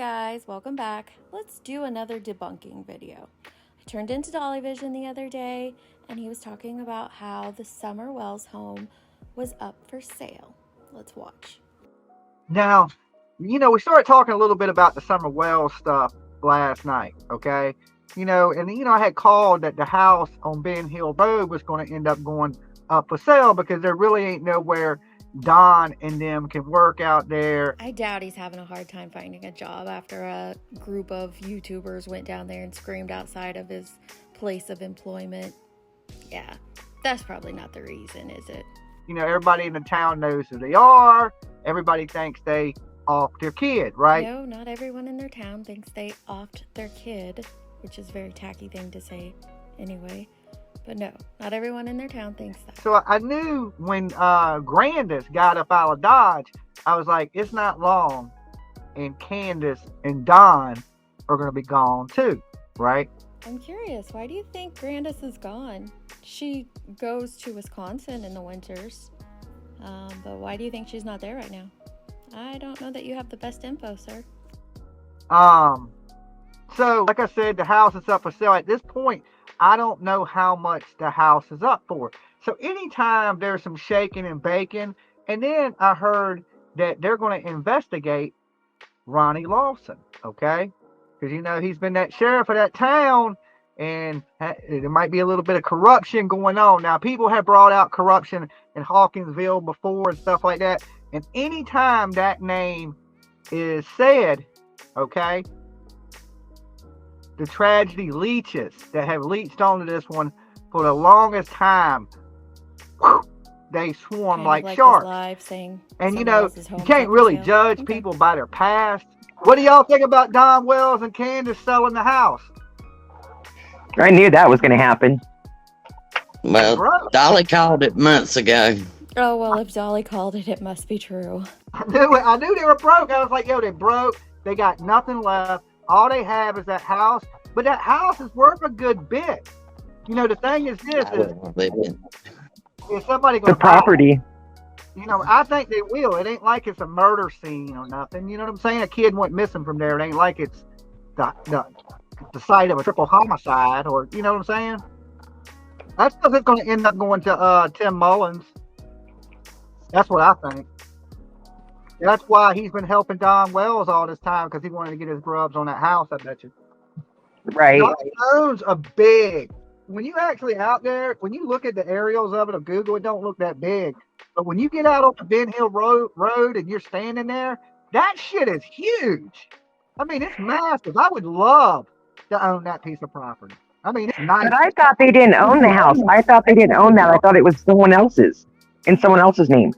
guys, welcome back. Let's do another debunking video. I turned into Dolly Vision the other day and he was talking about how the Summer Wells home was up for sale. Let's watch. Now, we started talking a little bit about the Summer Wells stuff last night, okay? I had called that the house on Ben Hill Road was going to end up going up for sale because there really ain't nowhere Don and them can work out there. I doubt he's having a hard time finding a job after a group of YouTubers went down there and screamed outside of his place of employment. Yeah, that's probably not the reason, is it? Everybody in the town knows who they are. Everybody thinks they offed their kid, right? No, not everyone in their town thinks they offed their kid, which is a very tacky thing to say anyway. But no, not everyone in their town thinks that. So I knew when Grandis got up out of Dodge, I was like, it's not long and Candace and Don are going to be gone too, right? I'm curious, why do you think Grandis is gone? She goes to Wisconsin in the winters, but why do you think she's not there right now? I don't know that you have the best info, sir. So like I said, the house is up for sale. At this point, I don't know how much the house is up for. So anytime there's some shaking and baking, and then I heard that they're going to investigate Ronnie Lawson, okay? Because, he's been that sheriff of that town, and there might be a little bit of corruption going on. Now, people have brought out corruption in Hawkinsville before and stuff like that. And anytime that name is said, okay, the tragedy leeches that have leached onto this one for the longest time, they swarm like sharks. And you can't really judge people by their past. What do y'all think about Don Wells and Candace selling the house? I knew that was going to happen. Well, Dolly called it months ago. Oh, well, if Dolly called it, it must be true. I knew they were broke. I was like, they broke. They got nothing left. All they have is that house. But that house is worth a good bit. The thing is this. If somebody goes, the property. I think they will. It ain't like it's a murder scene or nothing. You know what I'm saying? A kid went missing from there. It ain't like it's the site of a triple homicide, or you know what I'm saying? That's because it's going to end up going to Tim Mullins. That's what I think. That's why he's been helping Don Wells all this time, because he wanted to get his grubs on that house, I bet you. Right. Those are big. When you actually out there, when you look at the aerials of it, of Google, it don't look that big. But when you get out on the Ben Hill Road and you're standing there, that shit is huge. I mean, it's massive. I would love to own that piece of property. I mean, it's nice. But I thought they didn't own the house. I thought they didn't own that. I thought it was someone else's, in someone else's name.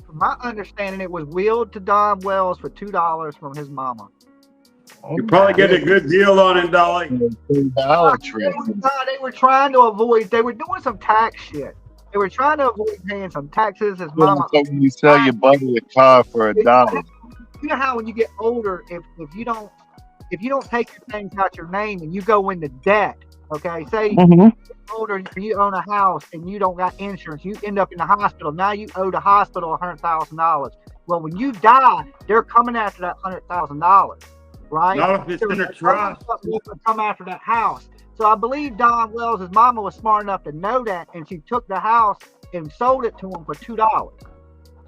From my understanding, it was willed to Don Wells for $2 from his mama. You probably get a good deal on it, Dolly. They were trying to avoid. They were doing some tax shit. They were trying to avoid paying some taxes. His mama. You sell your buddy a car for $1. You know how when you get older, if you don't take your things out your name and you go into debt, okay? Say you're older and you own a house and you don't got insurance, you end up in the hospital. Now you owe the hospital $100,000. Well, when you die, they're coming after that $100,000. Right? Not if it's in a trust. Come after that house. So I believe Don Wells' mama was smart enough to know that, and she took the house and sold it to him for $2.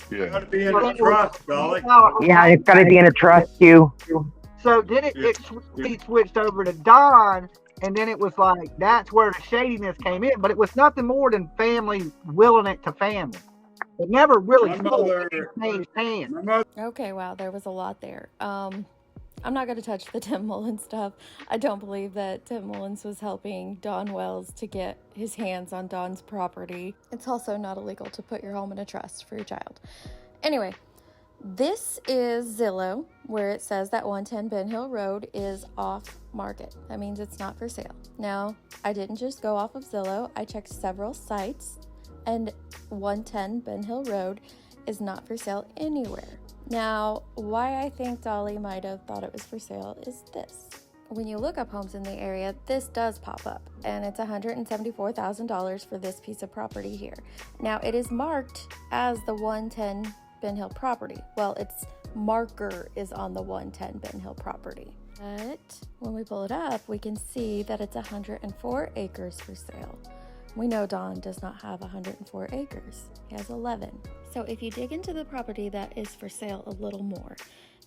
Yeah. It's got to be in a trust, Dolly. Yeah, it's got to be in a trust too. So then it switched over to Don, and then it was like, that's where the shadiness came in. But it was nothing more than family willing it to family. It never really changed hands. Okay, wow, there was a lot there. I'm not going to touch the Tim Mullins stuff. I don't believe that Tim Mullins was helping Don Wells to get his hands on Don's property. It's also not illegal to put your home in a trust for your child. Anyway, this is Zillow, where it says that 110 Ben Hill Road is off market. That means it's not for sale. Now, I didn't just go off of Zillow. I checked several sites, and 110 Ben Hill Road is not for sale anywhere. Now, why I think Dolly might have thought it was for sale is this. When you look up homes in the area, this does pop up, and it's $174,000 for this piece of property here. Now, it is marked as the 110 Ben Hill property. Well, it's marker is on the 110 Ben Hill property. But when we pull it up, we can see that it's 104 acres for sale. We know Don does not have 104 acres. He has 11. So if you dig into the property that is for sale a little more,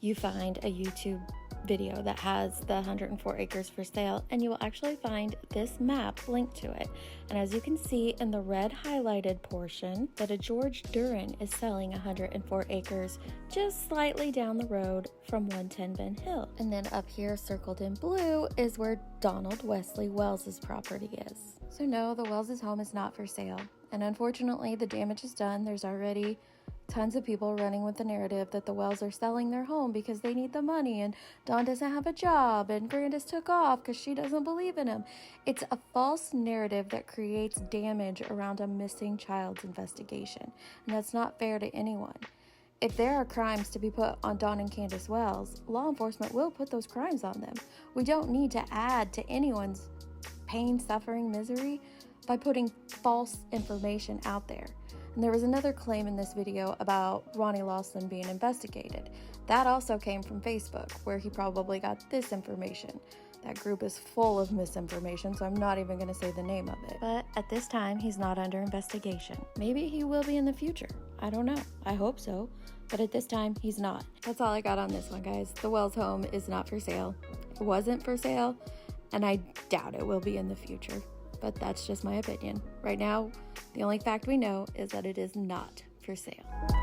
you find a YouTube video that has the 104 acres for sale, and you will actually find this map linked to it. And as you can see in the red highlighted portion, that a George Duran is selling 104 acres just slightly down the road from 110 Ben Hill. And then up here circled in blue is where Donald Wesley Wells's property is. So no, the Wells's home is not for sale. And unfortunately, the damage is done. There's already tons of people running with the narrative that the Wells are selling their home because they need the money, and Don doesn't have a job, and Grandis took off because she doesn't believe in him. It's a false narrative that creates damage around a missing child's investigation, and that's not fair to anyone. If there are crimes to be put on Don and Candace Wells, law enforcement will put those crimes on them. We don't need to add to anyone's pain, suffering, misery by putting false information out there. And there was another claim in this video about Ronnie Lawson being investigated. That also came from Facebook, where he probably got this information. That group is full of misinformation, so I'm not even going to say the name of it. But at this time, he's not under investigation. Maybe he will be in the future. I don't know. I hope so. But at this time, he's not. That's all I got on this one, guys. The Wells home is not for sale. It wasn't for sale, and I doubt it will be in the future. But that's just my opinion. Right now, the only fact we know is that it is not for sale.